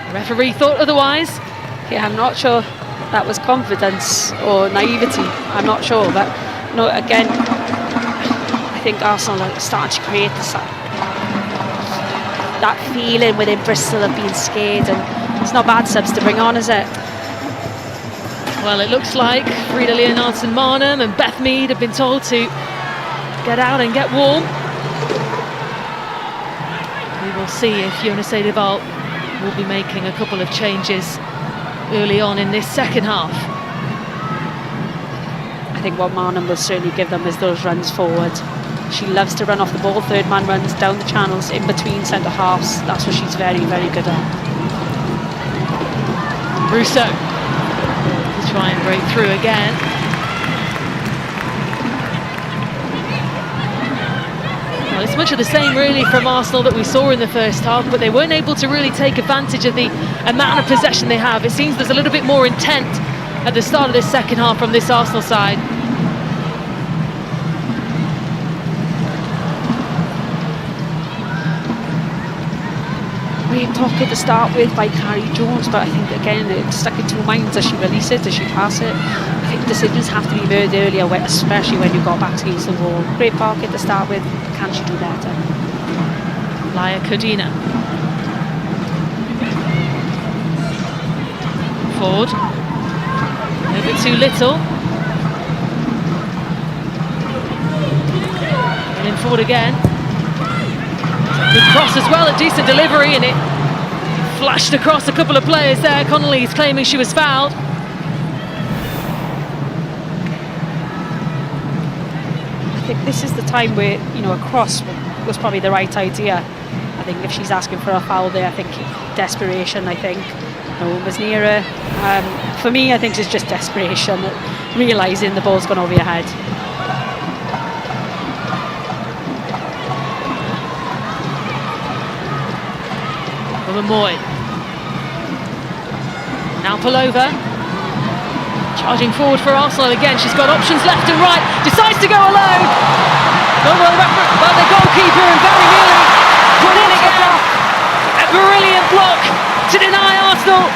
The referee thought otherwise. Yeah, I'm not sure that was confidence or naivety. I'm not sure, but no. Again, I think Arsenal are starting to create that feeling within Bristol of being scared, and it's not bad subs to bring on, is it? Well, it looks like Frida Leonardson-Marnham and Beth Mead have been told to get out and get warm. We will see if Jonas Edeval will be making a couple of changes early on in this second half. I think what Marnham will certainly give them is those runs forward. She loves to run off the ball, third man runs down the channels in between centre halves. That's what she's very, very good at. Rousseau to try and break through again. Well, it's much of the same really from Arsenal that we saw in the first half, but they weren't able to really take advantage of the amount of possession they have. It seems there's a little bit more intent at the start of this second half from this Arsenal side. Great pocket to start with by Carrie Jones, but I think again it's stuck in two minds. Does she release it? Does she pass it? I think decisions have to be made earlier, especially when you've got backs against the wall. Great pocket to start with. Can she do better? Laia Codina. Ford. A little bit too little. And in forward again. Good cross as well, a decent delivery, and it flashed across a couple of players there. Connolly's claiming she was fouled. I think this is the time where, you know, a cross was probably the right idea. I think if she's asking for a foul there, I think desperation, I think. No one was near her. For me, I think it's just desperation, realising the ball's gone over your head. Moy. Now Palova. Charging forward for Arsenal again. She's got options left and right. Decides to go alone. But the goalkeeper and Barry Mealy put in again. A brilliant block to deny Arsenal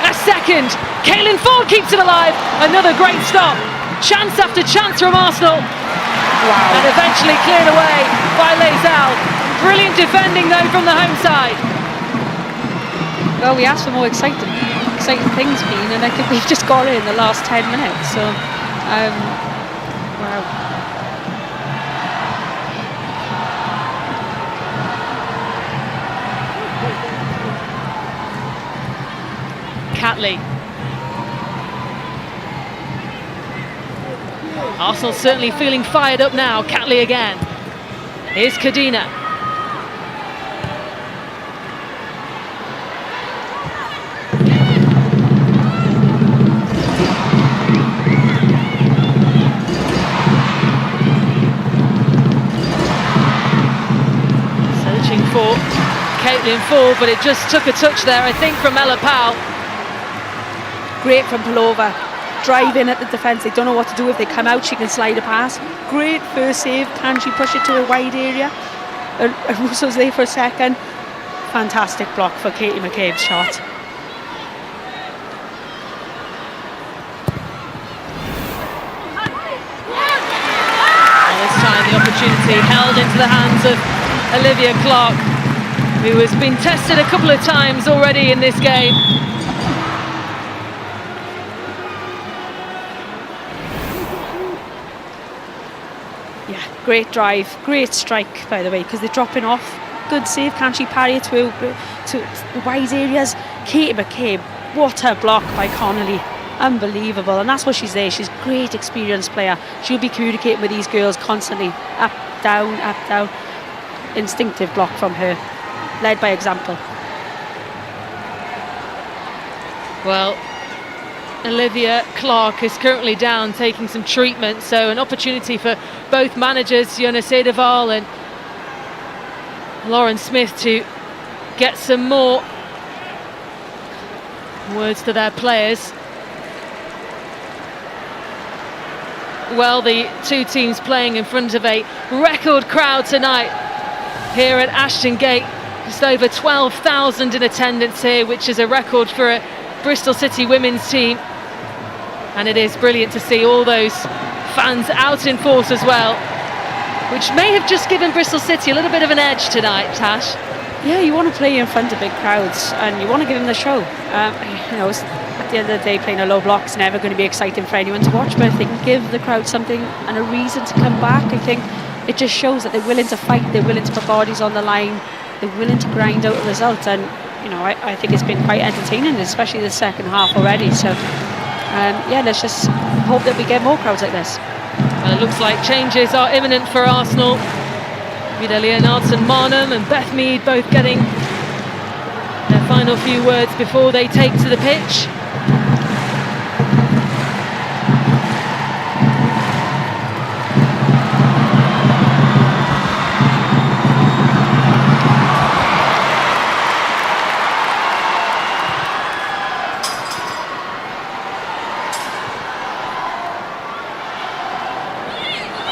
a second. Caitlin Ford keeps it alive. Another great stop. Chance after chance from Arsenal. Wow. And eventually cleared away by Leisal. Brilliant defending though from the home side. Well, we asked for more exciting things, Bean, and I think we've just got it in the last 10 minutes. So, wow. Catley. Arsenal certainly feeling fired up now. Catley again. Here's Codina. For Caitlin Ford, but it just took a touch there, I think, from Ella Powell. Great from Palova. Drive in at the defence. They don't know what to do. If they come out, she can slide a pass. Great first save. Can she push it to a wide area? Russo's there for a second. Fantastic block for Katie McCabe's shot. Well, this time the opportunity held into the hands of Olivia Clark, who has been tested a couple of times already in this game. Yeah, great drive, great strike, by the way, because they're dropping off. Good save. Can she parry it to wide areas? Katie McCabe, what a block by Connolly. Unbelievable, and that's what she's there. She's a great experienced player. She'll be communicating with these girls constantly. Up, down, up, down. Instinctive block from her, led by example. Well, Olivia Clark is currently down taking some treatment, so an opportunity for both managers, Jonas Edeval and Lauren Smith, to get some more words to their players. Well, the two teams playing in front of a record crowd tonight here at Ashton Gate. Just over 12,000 in attendance here, which is a record for a Bristol City women's team. And it is brilliant to see all those fans out in force as well, which may have just given Bristol City a little bit of an edge tonight, Tash. Yeah, you want to play in front of big crowds and you want to give them the show. You know, at the end of the day, playing a low block is never going to be exciting for anyone to watch, but if they can give the crowd something and a reason to come back, I think it just shows that they're willing to fight, they're willing to put bodies on the line, they're willing to grind out a result. And you know, I think it's been quite entertaining, especially the second half already. So yeah, let's just hope that we get more crowds like this. Well, it looks like changes are imminent for Arsenal. Vida Leonardson-Marnham and Beth Mead both getting their final few words before they take to the pitch.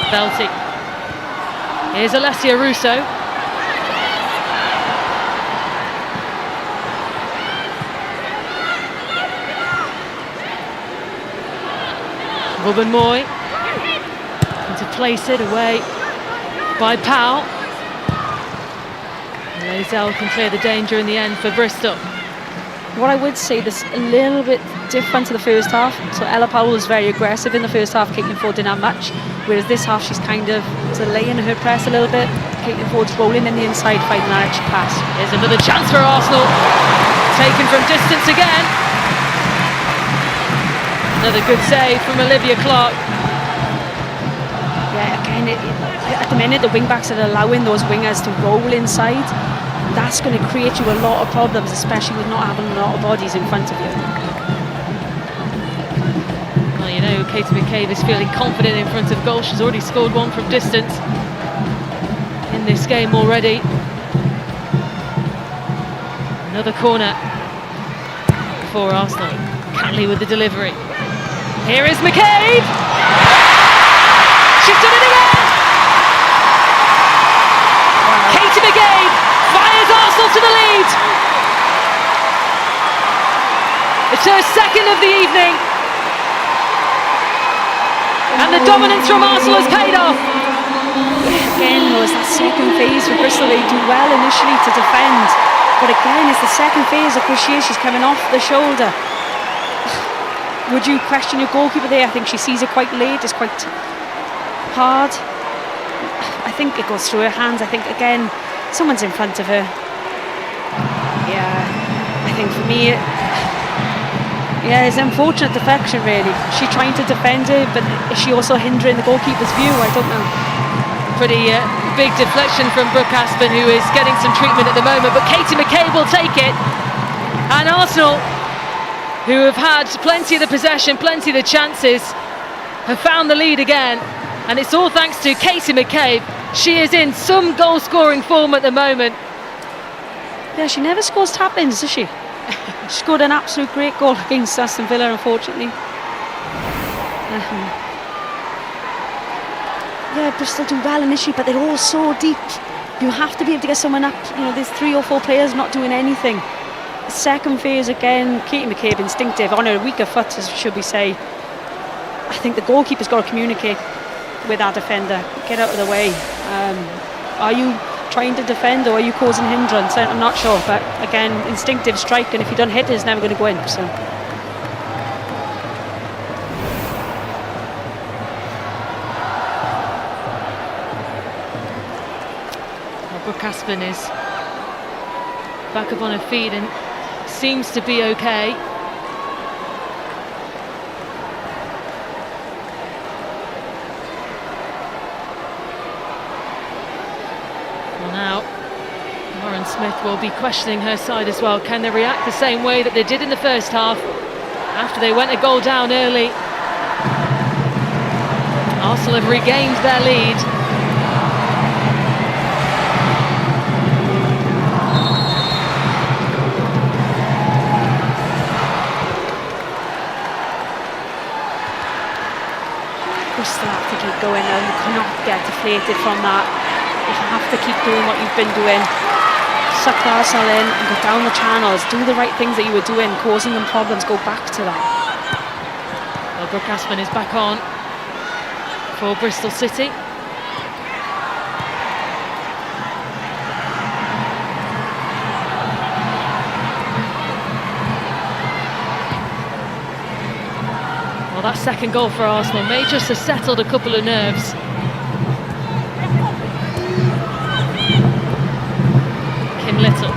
Belty. Here's Alessia Russo. Robin Moy. And to place it away by Powell. Lazell can clear the danger in the end for Bristol. What I would say that's a little bit different to the first half. So Ella Powell was very aggressive in the first half. Caitlin Ford didn't have much. Whereas this half she's kind of delaying her press a little bit. Caitlin Ford's rolling in the inside, finding that extra pass. Here's another chance for Arsenal. Taken from distance again. Another good save from Olivia Clark. Yeah, again, at the minute the wing-backs are allowing those wingers to roll inside. That's going to create you a lot of problems, especially with not having a lot of bodies in front of you. Well, you know, Katie McCabe is feeling confident in front of goal. She's already scored one from distance in this game already. Another corner for Arsenal. Catley with the delivery. Here is McCabe! She's done it again! Wow. Katie McCabe fires Arsenal to the lead! It's her second of the evening. And the dominance from Arsenal has paid off. Again, it was that second phase for Bristol. They do well initially to defend, but again, it's the second phase of Crouchier. She's coming off the shoulder. Would you question your goalkeeper there? I think she sees it quite late. It's quite hard. I think it goes through her hands. I think again, someone's in front of her. Yeah, I think for me, yeah, it's an unfortunate deflection really. She's trying to defend it, but is she also hindering the goalkeeper's view? I don't know. Pretty big deflection from Brooke Aspen, who is getting some treatment at the moment, but Katie McCabe will take it. And Arsenal, who have had plenty of the possession, plenty of the chances, have found the lead again. And it's all thanks to Katie McCabe. She is in some goal-scoring form at the moment. Yeah, she never scores tap-ins, does she? She scored an absolute great goal against Aston Villa, unfortunately. Yeah, Bristol do well initially, but they're all so deep. You have to be able to get someone up. You know, there's 3 or 4 players not doing anything. The second phase again, Katie McCabe instinctive, on her weaker foot, as should we say. I think the goalkeeper's got to communicate with our defender. Get out of the way. Are you trying to defend or are you causing hindrance? I'm not sure, but again, instinctive strike, and if you don't hit it, it's never going to go in. So. Brooke Aspen is back up on her feet and seems to be okay. Well, now Lauren Smith will be questioning her side as well. Can they react the same way that they did in the first half after they went a goal down early? Arsenal have regained their lead. Bristol have to keep going now. You cannot get deflated from that. You have to keep doing what you've been doing. suck Arsenal in and go down the channels, do the right things that you were doing, causing them problems, go back to that. Well, Brooke Aspin is back on for Bristol City. Well, that second goal for Arsenal may just have settled a couple of nerves. Kim Little.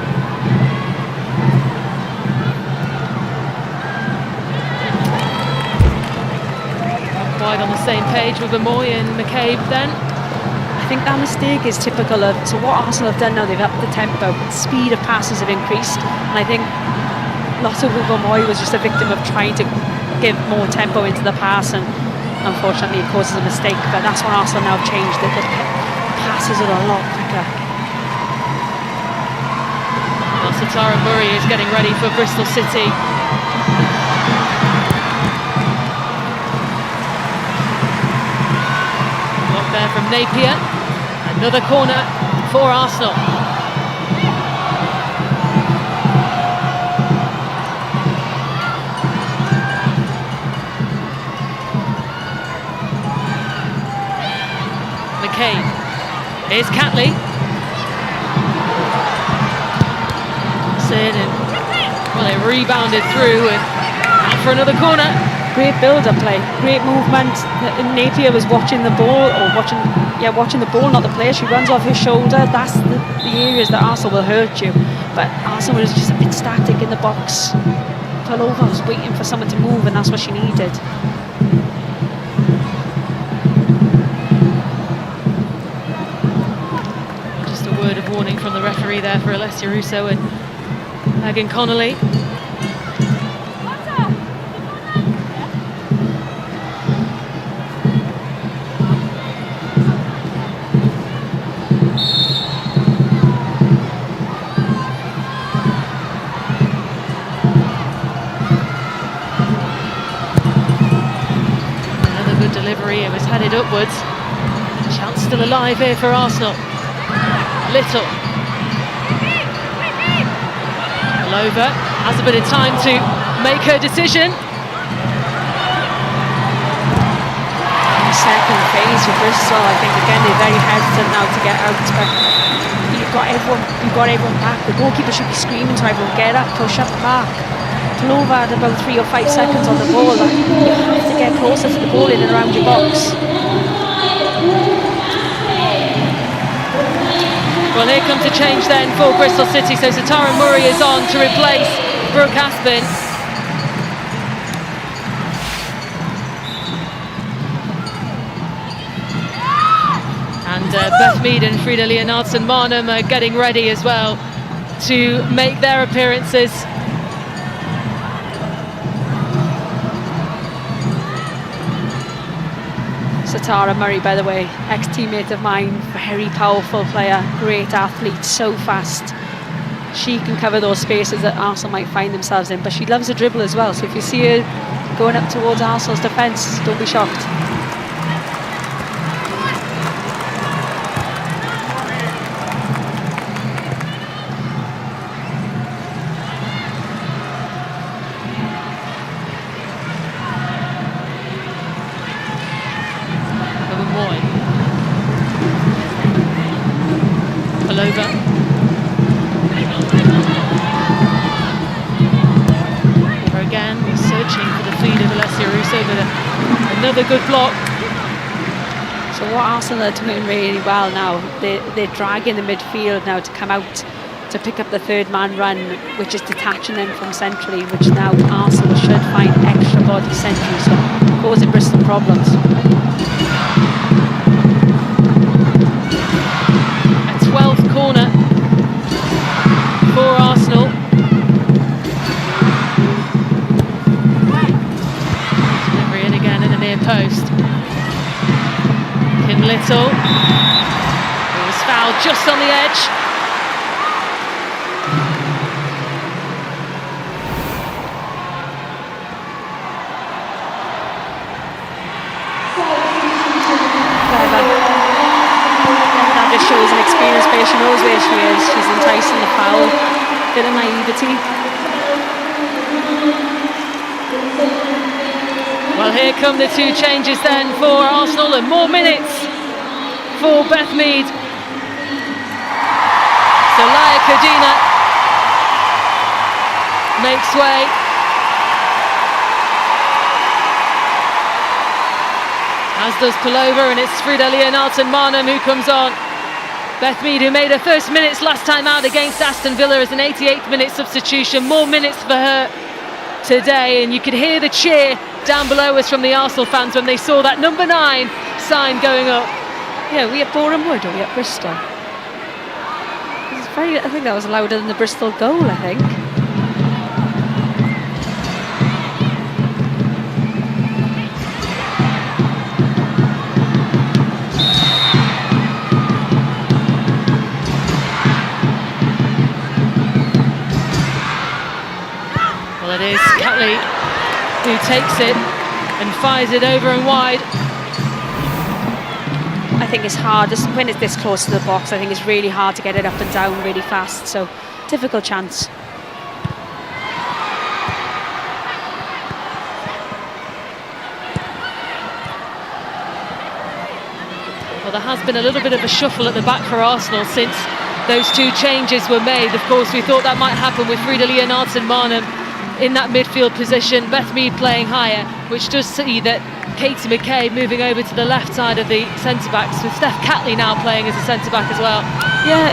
Not quite on the same page with Amoy and McCabe then. I think that mistake is typical of, so what Arsenal have done now, they've upped the tempo, speed of passes have increased, and I think lots of Amoy was just a victim of trying to give more tempo into the pass, and unfortunately it causes a mistake. But that's what Arsenal now have changed, that the passes are a lot quicker. Well, Satara Murray is getting ready for Bristol City. Block there from Napier. Another corner for Arsenal. Here's Catley. In and, well, they rebounded through and out for another corner. Great build-up play, great movement. Napier was watching the ball, watching the ball, not the player. She runs off his shoulder. That's the areas that Arsenal will hurt you. But Arsenal was just a bit static in the box. Fell over, was waiting for someone to move, and that's what she needed. Word of warning from the referee there for Alessia Russo and Megan Connolly. Another good delivery, it was headed upwards. Chance still alive here for Arsenal. Little. Alova has a bit of time to make her decision. Second phase for Bristol, I think again they're very hesitant now to get out, but you've got everyone back. The goalkeeper should be screaming to everyone, get up, push up, mark. Alova had about 3 or 5 seconds on the ball. You have to get closer to the ball in and around your box. Well, here comes a change then for Bristol City. So Satara Murray is on to replace Brooke Aspin. And Beth Mead and Frida Leonardson Marnham are getting ready as well to make their appearances. Satara Murray, by the way, ex-teammate of mine, very powerful player, great athlete, so fast. She can cover those spaces that Arsenal might find themselves in, but she loves a dribble as well, so if you see her going up towards Arsenal's defence, don't be shocked. Alova. Over again, searching for the feed of Alessia Russo, but another good block. So what Arsenal are doing really well now, they're dragging the midfield now to come out to pick up the third man run, which is detaching them from centrally, which now Arsenal should find extra body centrally, so causing Bristol problems. A 12th corner for Arsenal. Delivery in again in the near post. Kim Little, who was fouled just on the edge. That just shows an experienced player. She knows where she is. She's enticing the foul bit of naivety. Well, here come the two changes then for Arsenal, and more minutes for Beth Mead. So Laia Codina makes way. As does Pullover, and it's Frida Leonardson-Marnham who comes on. Beth Mead, who made her first minutes last time out against Aston Villa as an 88th minute substitution. More minutes for her today, and you could hear the cheer down below us from the Arsenal fans when they saw that number 9 sign going up. Yeah, we at Boreham Wood, or we at Bristol? I think that was louder than the Bristol goal, I think. Well, it is Catley who takes it and fires it over and wide. I think it's hard, when it's this close to the box, I think it's really hard to get it up and down really fast, so difficult chance. Well, there has been a little bit of a shuffle at the back for Arsenal since those two changes were made. Of course, we thought that might happen with Frida Leonardson-Marnham in that midfield position, Beth Mead playing higher, which does see that Katie McCabe moving over to the left side of the centre-backs, with Steph Catley now playing as a centre-back as well. Yeah,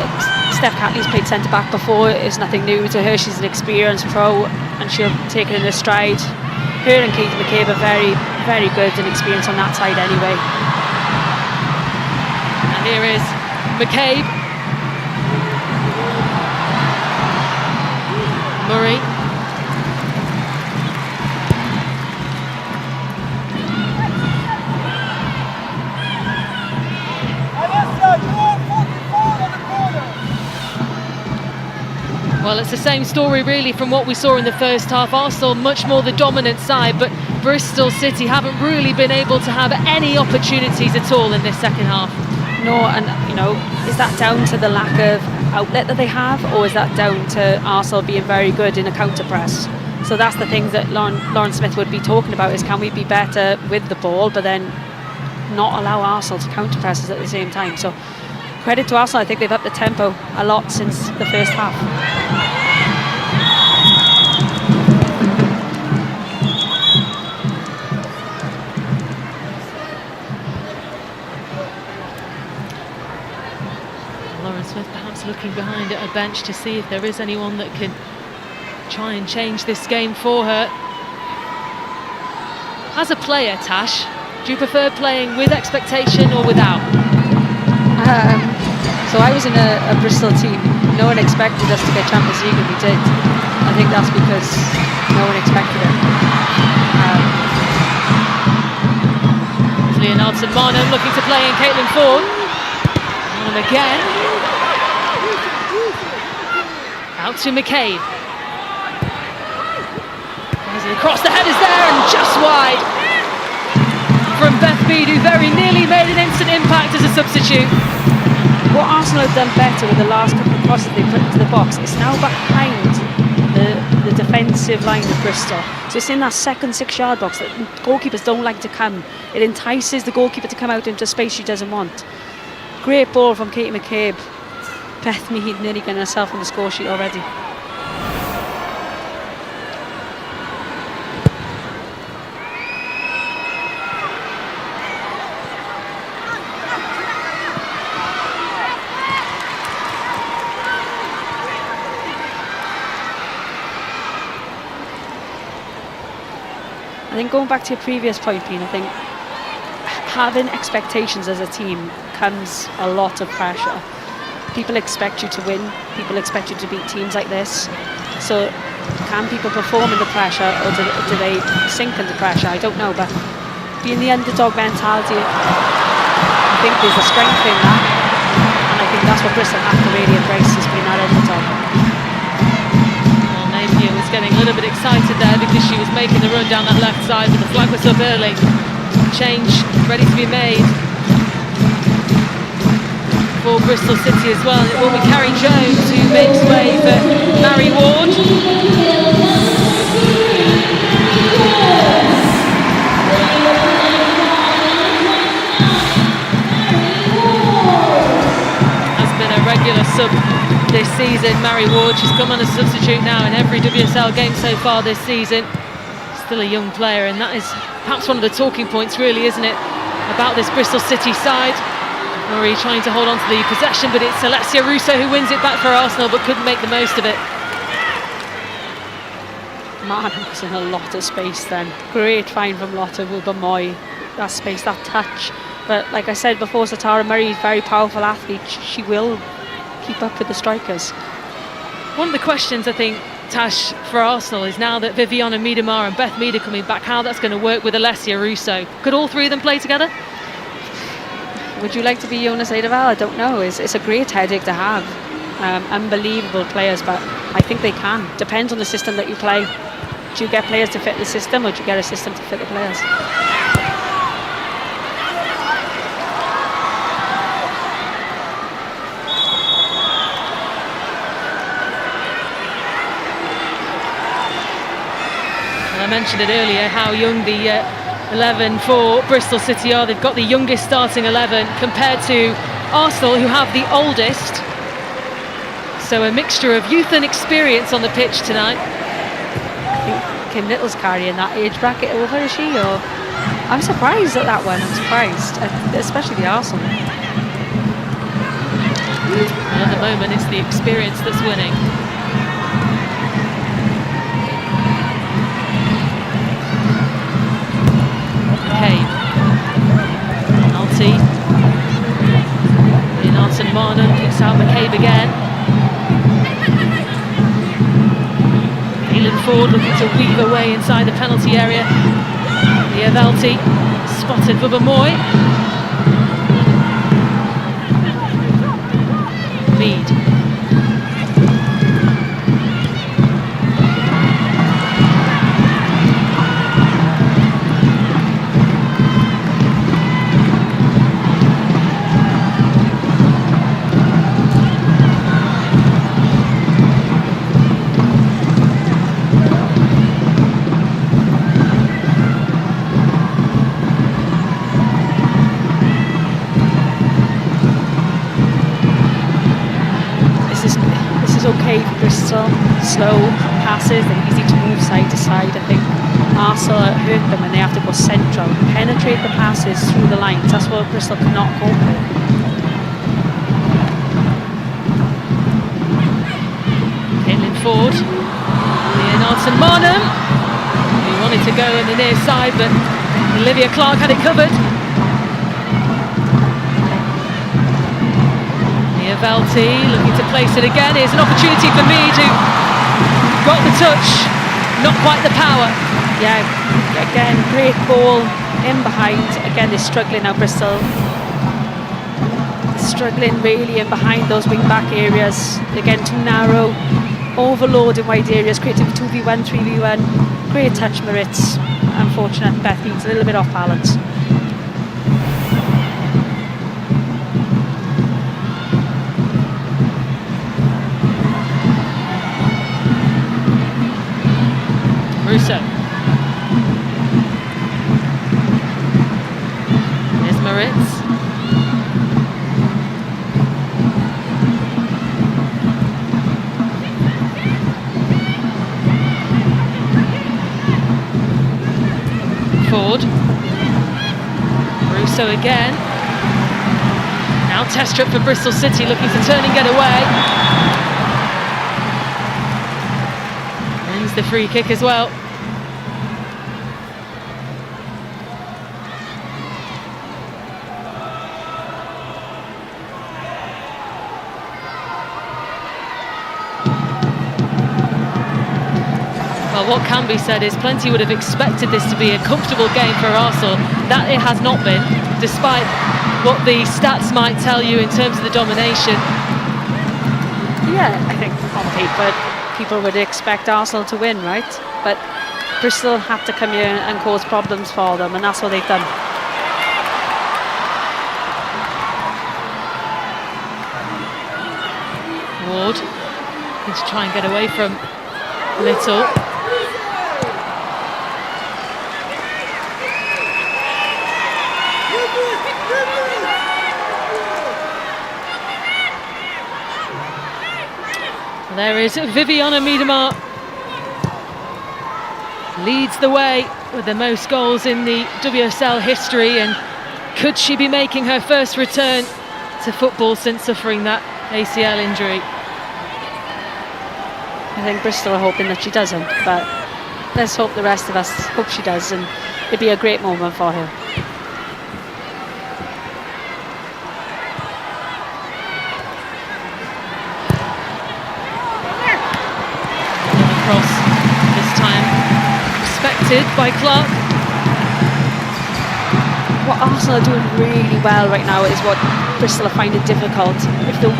Steph Catley's played centre-back before. It's nothing new to her. She's an experienced pro and she'll take it in her stride. Her and Katie McCabe are very, very good and experienced on that side anyway. And here is McCabe. Murray. Well, it's the same story really from what we saw in the first half. Arsenal much more the dominant side, but Bristol City haven't really been able to have any opportunities at all in this second half. No, and you know, is that down to the lack of outlet that they have, or is that down to Arsenal being very good in a counter press? So that's the things that Lauren Smith would be talking about, is can we be better with the ball but then not allow Arsenal to counter press us at the same time. So credit to Arsenal, I think they've upped the tempo a lot since the first half. Lauren Smith perhaps looking behind at a bench to see if there is anyone that can try and change this game for her. As a player, Tash, do you prefer playing with expectation or without? So I was in a Bristol team. No one expected us to get Champions League, and we did. I think that's because no one expected it. Leonardson-Marnham looking to play in Caitlin Ford. Marnham again. Out to McCabe. Across, the header's there and just wide from Beth Mead, who very nearly made an instant impact as a substitute. What Arsenal have done better with the last couple of crosses they put into the box, it's now behind the defensive line of Bristol. So it's in that second 6-yard box that goalkeepers don't like to come. It entices the goalkeeper to come out into space she doesn't want. Great ball from Katie McCabe. Beth Mead nearly getting herself on the score sheet already. I think going back to your previous point, Pina, I think having expectations as a team comes a lot of pressure. People expect you to win, people expect you to beat teams like this. So can people perform in the pressure, or do they sink under pressure? I don't know, but being the underdog mentality, I think there's a strength in that, and I think that's what Bristol have to really embrace, is being that underdog. Napier was getting a little bit excited there because she was making the run down that left side, but the flag was up early. Change ready to be made for Bristol City as well. It will be Carrie Jones who makes way for Mary Ward. Has been a regular sub this season, Mary Ward. She's come on as a substitute now in every WSL game so far this season. Still a young player, and that is perhaps one of the talking points, really, isn't it, about this Bristol City side. Murray trying to hold on to the possession, but it's Alessia Russo who wins it back for Arsenal, but couldn't make the most of it. Man was in a lot of space then. Great find from Lotte Wilber-Moy. That space, that touch. But like I said before, Satara Murray is a very powerful athlete. She will keep up with the strikers. One of the questions, I think, Tash, for Arsenal is now that Viviana Miedemar and Beth Mead are coming back, how that's going to work with Alessia Russo. Could all three of them play together? Would you like to be Jonas Eidevall? I don't know. It's a great headache to have. Unbelievable players, but I think they can. Depends on the system that you play. Do you get players to fit the system, or do you get a system to fit the players? I mentioned it earlier how young the 11 for Bristol City are. They've got the youngest starting 11 compared to Arsenal, who have the oldest. So a mixture of youth and experience on the pitch tonight. I think Kim Little's carrying that age bracket over, is she? Or I'm surprised at that one. I'm surprised, especially the Arsenal. And at the moment, it's the experience that's winning. Penalty. Leonardson Marnham picks out McCabe again. Caitlin Ford looking to weave her way inside the penalty area. Leah Velti spotted Wilber-Moy. Mead. Okay for Bristol, slow passes, they're easy to move side to side. I think Arsenal hurt them when they have to go central, penetrate the passes through the lines. That's what Bristol cannot cope with. Caitlin Ford, Leonardson Marnham, he wanted to go in the near side, but Olivia Clark had it covered. Velti looking to place it again. Here's an opportunity for Mead, who got the touch, not quite the power. Yeah, again, great ball in behind. Again, they're struggling now, Bristol. Struggling really in behind those wing-back areas. Again, too narrow, overload in wide areas, creating 2v1, 3v1. Great touch, Maritz. Unfortunate, Beth Mead's a little bit off balance. Russo. There's Maritz. Ford. Russo again. Now Testrup for Bristol City, looking to turn and get away. Wins the free kick as well. What can be said is plenty would have expected this to be a comfortable game for Arsenal. That it has not been, despite what the stats might tell you in terms of the domination. Yeah, I think on paper people would expect Arsenal to win, right? But Bristol had to come here and cause problems for them, and that's what they've done. Ward. looking to try and get away from Little. There is Viviana Miedema, leads the way with the most goals in the WSL history, and could she be making her first return to football since suffering that ACL injury? I think Bristol are hoping that she doesn't, but let's hope the rest of us hope she does, and it'd be a great moment for her. Cross this time respected by Clark. What Arsenal are doing really well right now is what Bristol are finding difficult. If the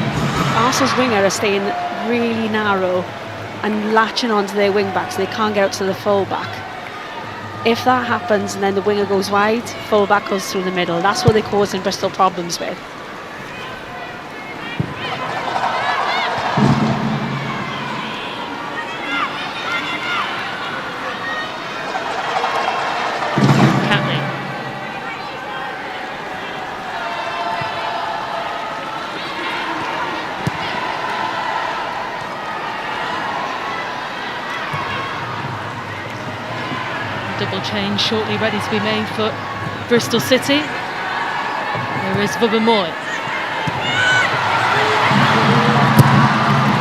Arsenal's winger are staying really narrow and latching onto their wing backs, they can't get out to the full back. If that happens and then the winger goes wide, full back goes through the middle. That's what they're causing Bristol problems with. Double change shortly ready to be made for Bristol City. There is Vubamoy.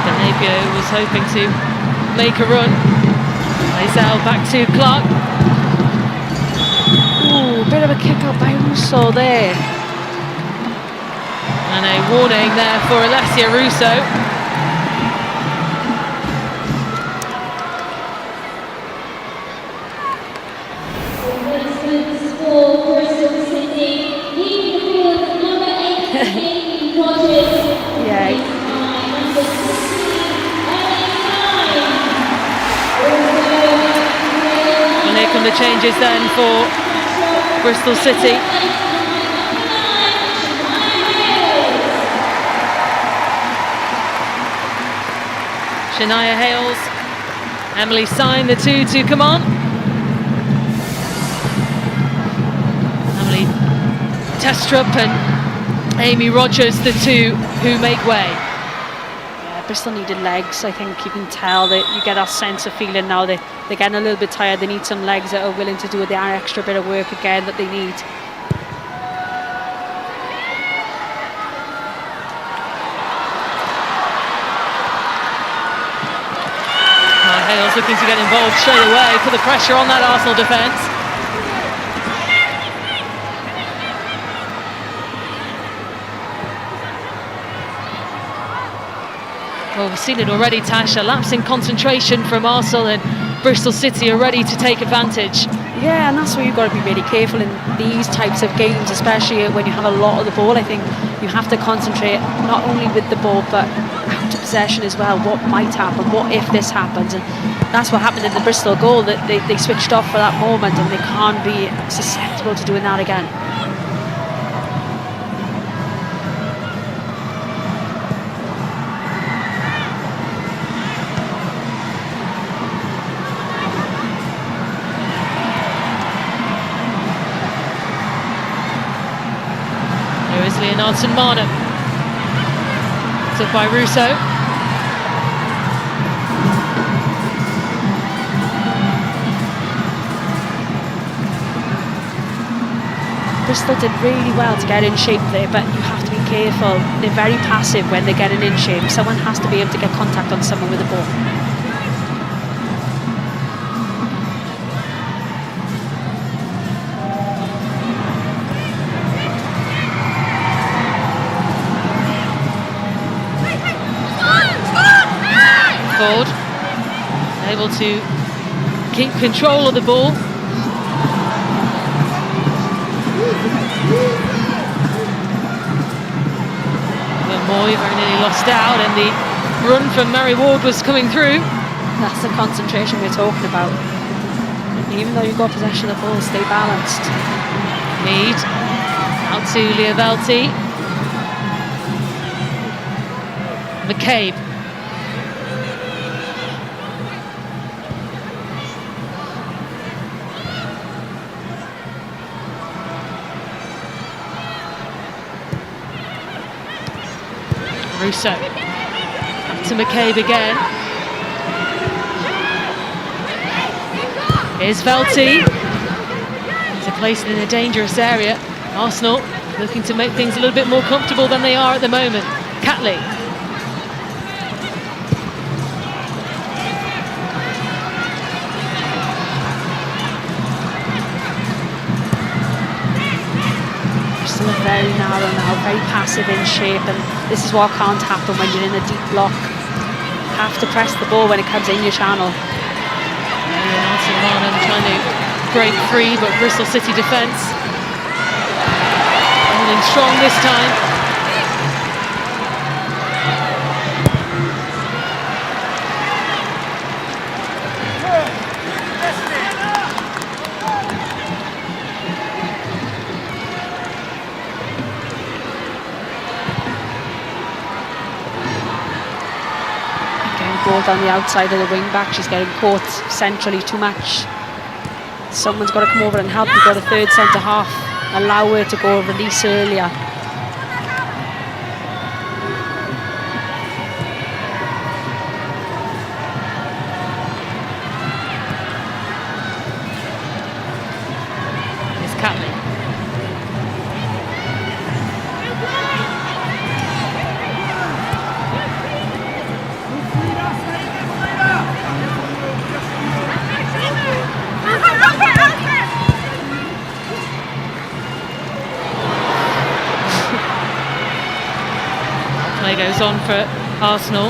Benabio was hoping to make a run. Eisel back to Clark. Ooh, bit of a kick out by Russo there. And a warning there for Alessia Russo. The changes then for Bristol City. Shania Hales, Emily Sign, the two to come on. Emily Testrup and Amy Rogers, the two who make way. Bristol needed legs. I think you can tell that you get that sense of feeling now that they're getting a little bit tired. They need some legs that are willing to do the extra bit of work again that they need. Hales looking to get involved straight away, put the pressure on that Arsenal defence. Well, we've seen it already, Tash, a lapse in concentration from Arsenal, and Bristol City are ready to take advantage. Yeah, and that's where you've got to be really careful in these types of games, especially when you have a lot of the ball. I think you have to concentrate not only with the ball, but out of possession as well. What might happen? What if this happens? And that's what happened in the Bristol goal, that they switched off for that moment, and they can't be susceptible to doing that again. Leonardson Marner, took by Russo. Bristol did really well to get in shape there, but you have to be careful. They're very passive when they're getting in shape. Someone has to be able to get contact on someone with the ball. Ford, able to keep control of the ball. Moy very nearly lost out, and the run from Mary Ward was coming through. That's the concentration we're talking about. Even though you've got possession of the ball, stay balanced. Mead out to Liavelti. McCabe. Russo. Back to McCabe again. Here's Velty. He's placed in a dangerous area. Arsenal looking to make things a little bit more comfortable than they are at the moment. Catley. Still very narrow now, very passive in shape, and this is what can't happen when you're in a deep block. You have to press the ball when it comes in your channel. Marnham trying to break free, but Bristol City defence holding strong this time. Ball down the outside of the wing back. She's getting caught centrally too much. Someone's got to come over and help. We've got a third centre half. Allow her to go release earlier. It's Catley. Play goes on for Arsenal.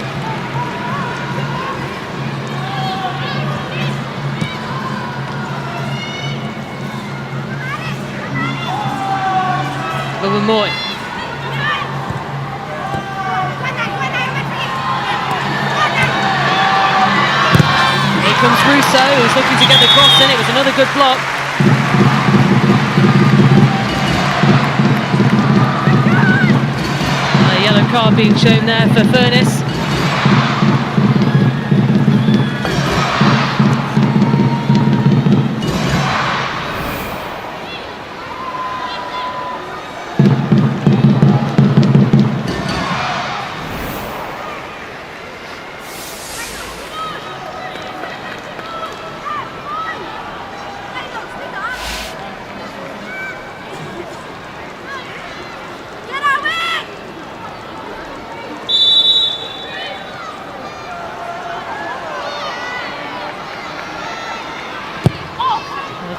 Over Moy. Here comes Russo, who's looking to get the cross in. It was another good block. Yellow card being shown there for Furness.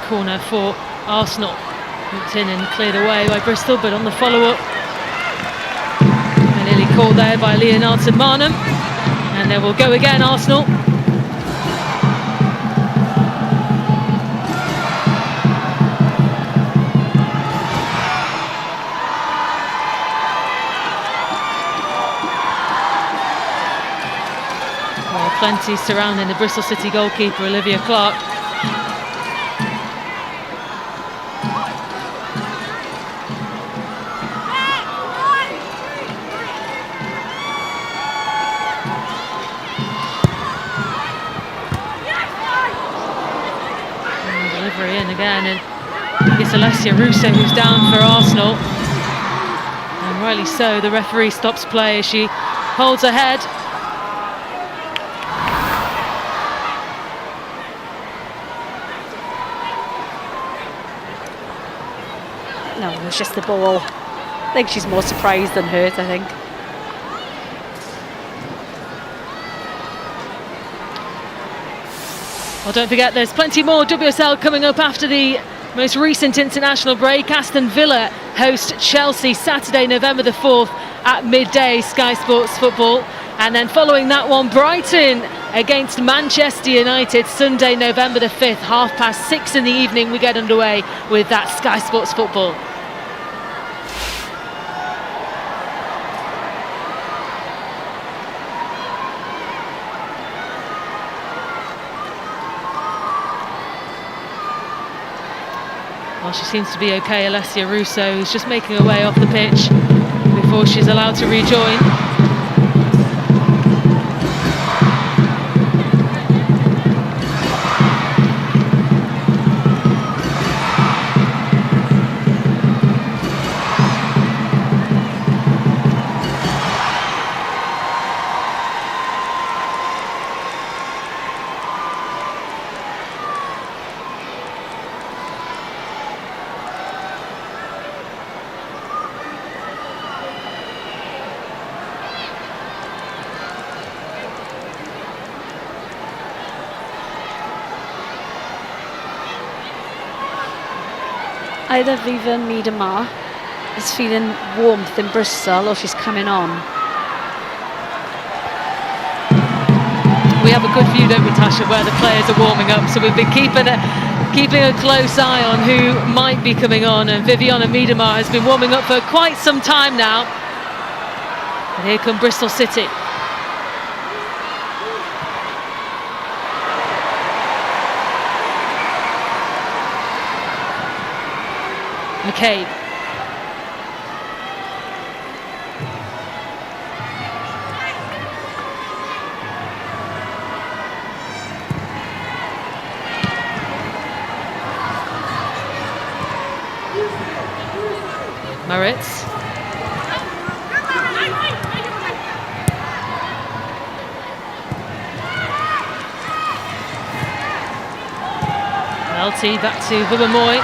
Corner for Arsenal. Looked in and cleared away by Bristol, but on the follow-up, they're nearly caught there by Leonardson Marnham, and they will go again, Arsenal. Well, plenty surrounding the Bristol City goalkeeper, Olivia Clark. In again, and it's Alessia Russo who's down for Arsenal, and rightly so. The referee stops play as she holds her head. No, it was just the ball. I think she's more surprised than hurt, I think. Well, don't forget, there's plenty more WSL coming up after the most recent international break. Aston Villa host Chelsea Saturday, November the 4th at midday, Sky Sports Football. And then following that one, Brighton against Manchester United, Sunday, November the 5th, 6:30 in the evening. We get underway with that Sky Sports Football. Well, she seems to be okay, Alessia Russo, who's just making her way off the pitch before she's allowed to rejoin. Either Viva Miedemar is feeling warmth in Bristol or she's coming on. We have a good view, don't we, Tasha, where the players are warming up, so we've been keeping a close eye on who might be coming on, and Viviana Miedemar has been warming up for quite some time now. And here come Bristol City. McCabe. Moritz. LT back to Bubamoy.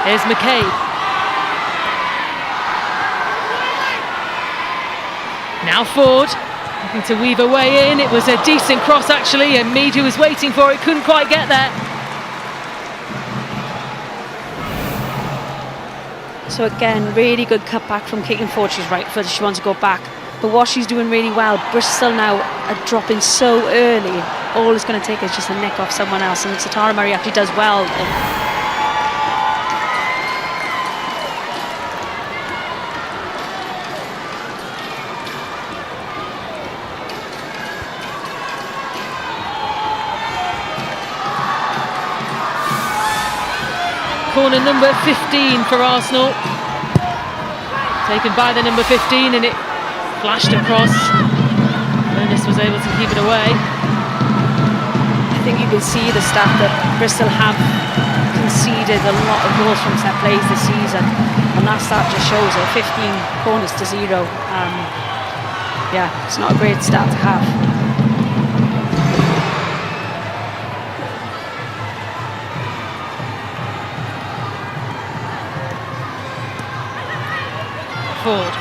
Here's McCabe. Now Ford, looking to weave her way in. It was a decent cross actually, and Mead, who was waiting for it, couldn't quite get there. So again, really good cutback from Caitlin Ford. She's right footed, she wants to go back. But what she's doing really well, Bristol now are dropping so early. All it's going to take is just a nick off someone else, and Satara Murray actually does well. Corner number 15 for Arsenal. Taken by the number 15, and it flashed across. Ernest was able to keep it away. I think you can see the stat that Bristol have conceded a lot of goals from set plays this season, and that stat just shows it. 15 corners to 0. Yeah, it's not a great stat to have. Ford.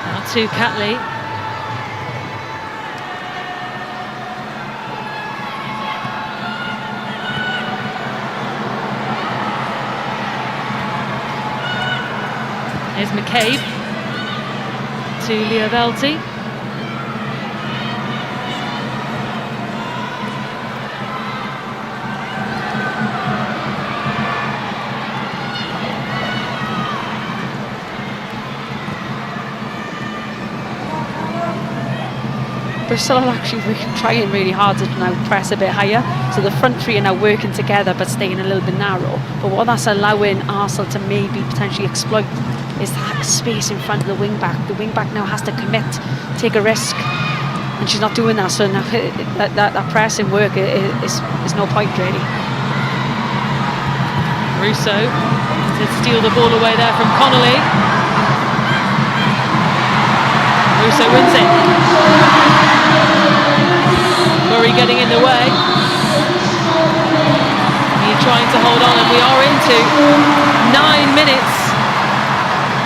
Now to Catley. Here's McCabe to Liavelti. Bristol are actually trying really hard to now press a bit higher, so the front three are now working together but staying a little bit narrow. But what that's allowing Arsenal to maybe potentially exploit is that space in front of the wing back. The wing back now has to commit, take a risk, and she's not doing that. So now that pressing work is no point really. Russo to steal the ball away there from Connolly. Russo wins it. Murray getting in the way. He's trying to hold on, and we are into 9 minutes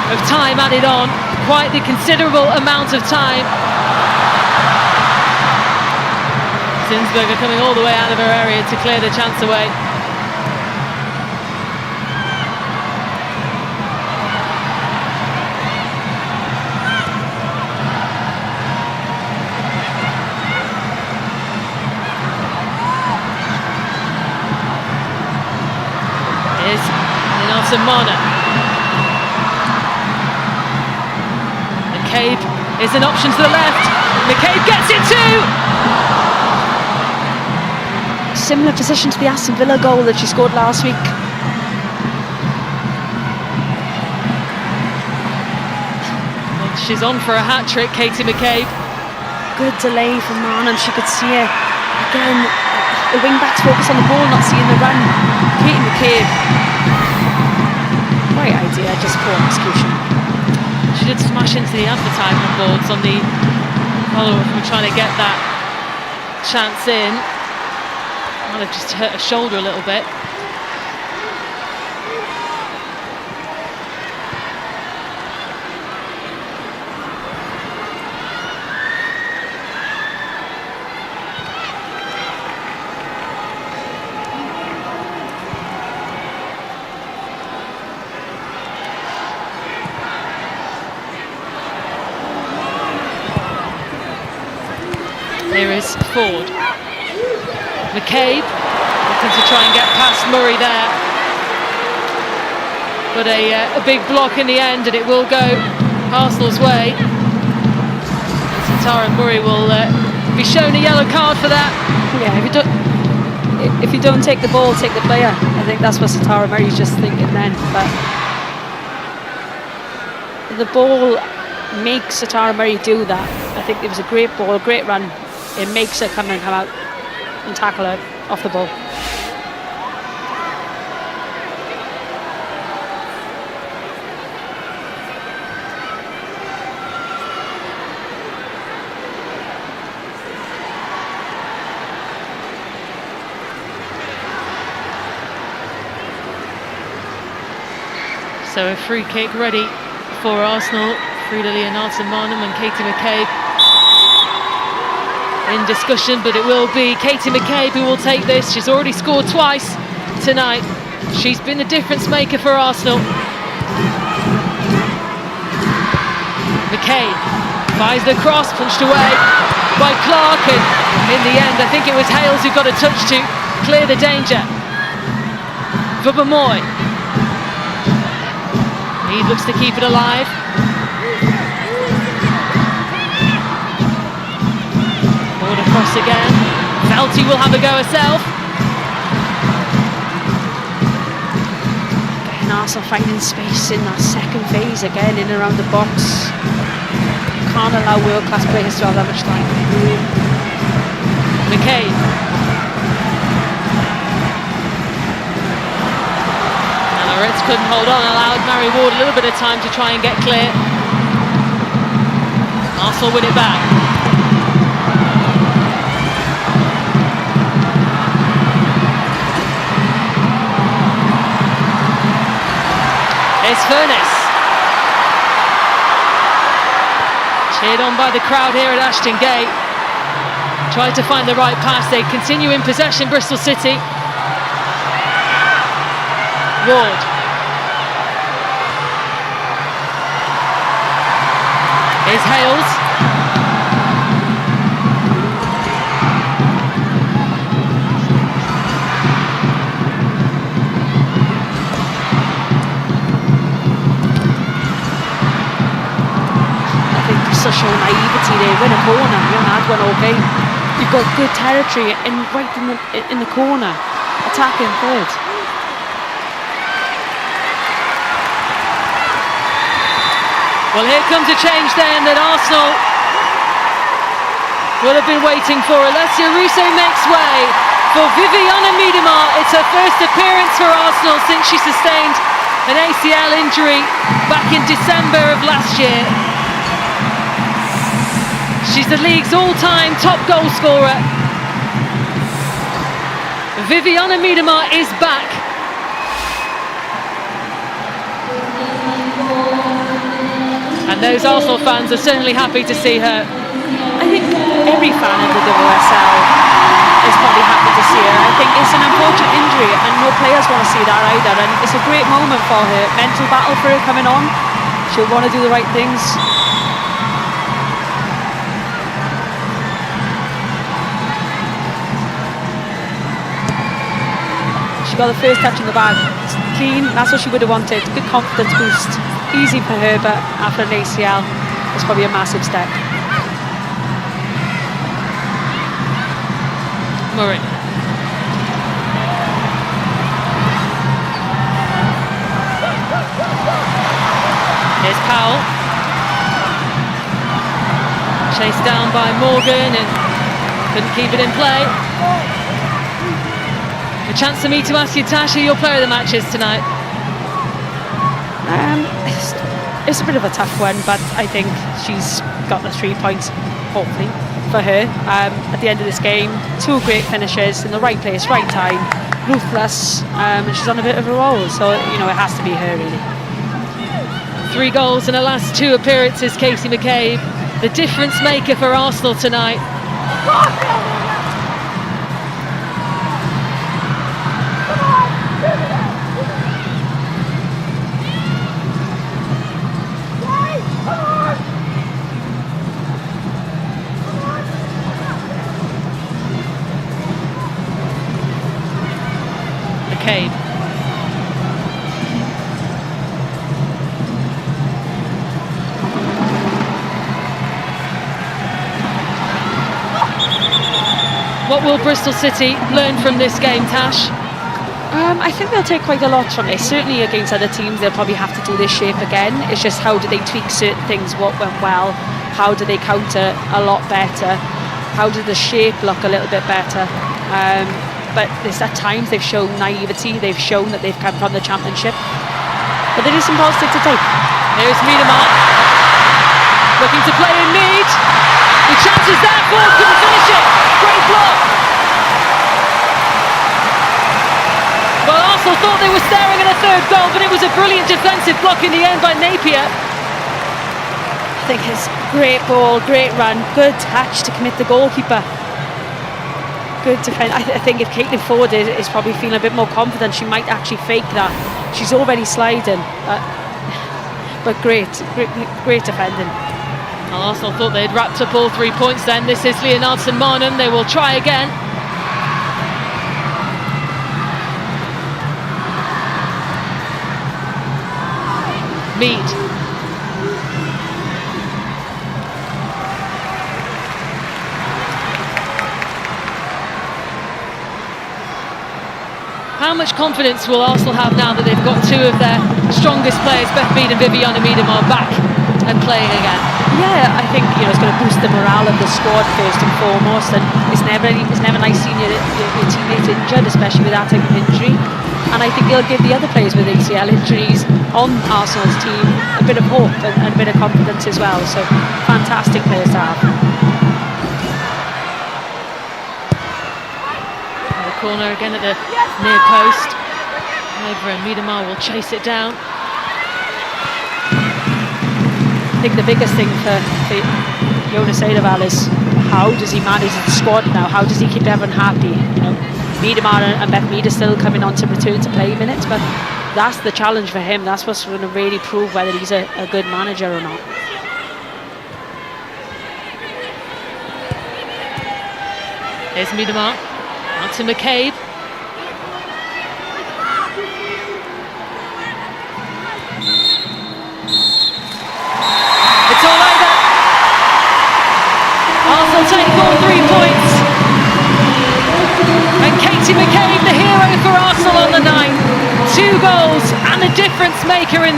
of time added on. Quite the considerable amount of time. Zinsberger coming all the way out of her area to clear the chance away. Mana. McCabe is an option to the left. McCabe gets it too! Similar position to the Aston Villa goal that she scored last week. And she's on for a hat-trick, Katie McCabe. Good delay from Marnham, she could see it. Again, the wing-backs focus on the ball, not seeing the run. Katie McCabe. Great idea, just poor execution. She did smash into the advertisement boards on the follow-up from trying to get that chance in. Might have just hurt her shoulder a little bit. Here is Ford. McCabe looking to try and get past Murray there. But a big block in the end, and it will go Arsenal's way. And Tara Murray will be shown a yellow card for that. Yeah, if you don't take the ball, take the player. I think that's what Satara Murray's just thinking then. But the ball makes Satara Murray do that. I think it was a great ball, a great run. It makes her come out and tackle her off the ball. So a free kick ready for Arsenal. Frida Leonardson-Marnham and Katie McCabe in discussion, but it will be Katie McCabe who will take this. She's already scored twice tonight. She's been the difference maker for Arsenal. McCabe fires the cross, punched away by Clark, and in the end I think it was Hales who got a touch to clear the danger. Vubamoy. He looks to keep it alive. Forward across again. Felty will have a go herself. And Arsenal finding space in that second phase again, in and around the box. Can't allow world-class players to have that much time. McCabe. Reds couldn't hold on, allowed Mary Ward a little bit of time to try and get clear. Arsenal win it back. It's Furness. Cheered on by the crowd here at Ashton Gate. Tried to find the right pass. They continue in possession, Bristol City. Ward. Here's Hales. I think there's such a naivety there. Win a corner, you haven't had one all game. You've got good territory and right in the corner, attacking third. Well, here comes a change then that Arsenal will have been waiting for. Alessia Russo makes way for Viviana Miedema. It's her first appearance for Arsenal since she sustained an ACL injury back in December of last year. She's the league's all-time top goal scorer. Viviana Miedema is back. And those Arsenal fans are certainly happy to see her. I think every fan of the WSL is probably happy to see her. I think it's an unfortunate injury and no players want to see that either, and it's a great moment for her. Mental battle for her coming on. She'll want to do the right things. She got the first touch in the bag. It's clean, that's what she would have wanted. Good confidence boost. Easy for her, but after an ACL, it's probably a massive step. Murray. Here's Powell. Chased down by Morgan and couldn't keep it in play. A chance for me to ask you, Tasha, your player of the match is tonight. It's a bit of a tough one, but I think she's got the 3 points, hopefully, for her. At the end of this game, two great finishes in the right place, right time, ruthless, and she's on a bit of a roll, so it has to be her, really. 3 goals in her last 2 appearances, Katie McCabe, the difference maker for Arsenal tonight. What will Bristol City learn from this game, Tash? I think they'll take quite a lot from it. Certainly against other teams, they'll probably have to do this shape again. It's just how do they tweak certain things, what went well, how do they counter a lot better, how does the shape look a little bit better. But there's at times they've shown naivety, they've shown that they've come from the Championship. But there is some positive to take. Here's Miedemar, looking to play in Mead. The chance is there, Ford couldn't finish it. Great block. Well, Arsenal thought they were staring at a third goal, but it was a brilliant defensive block in the end by Napier. I think it's great ball, great run, good touch to commit the goalkeeper. Good defence. I think if Caitlin Ford is probably feeling a bit more confident, she might actually fake that. She's already sliding, but great defending. Well, Arsenal thought they'd wrapped up all 3 points then. This is Leonardson Marnham. They will try again. Mead. How much confidence will Arsenal have now that they've got two of their strongest players, Beth Mead and Viviana Miedemar, back and playing again? Yeah, I think it's going to boost the morale of the squad first and foremost, and it's never nice seeing your teammates injured, especially with that type of injury. And I think it'll give the other players with ACL injuries on Arsenal's team a bit of hope and a bit of confidence as well. So fantastic players to have. Corner again at the near post. Over and Miedemar will chase it down. I think the biggest thing for Jonas Eidevall is how does he manage the squad now? How does he keep everyone happy? Miedemar and Beth Mead are still coming on to return to play minutes, but that's the challenge for him. That's what's going to really prove whether he's a good manager or not. Here's Miedemar. Out to McCabe. It's all over. Arsenal take all 3 points. And Katie McCabe, the hero for Arsenal on the 9. 2 goals and a difference maker in the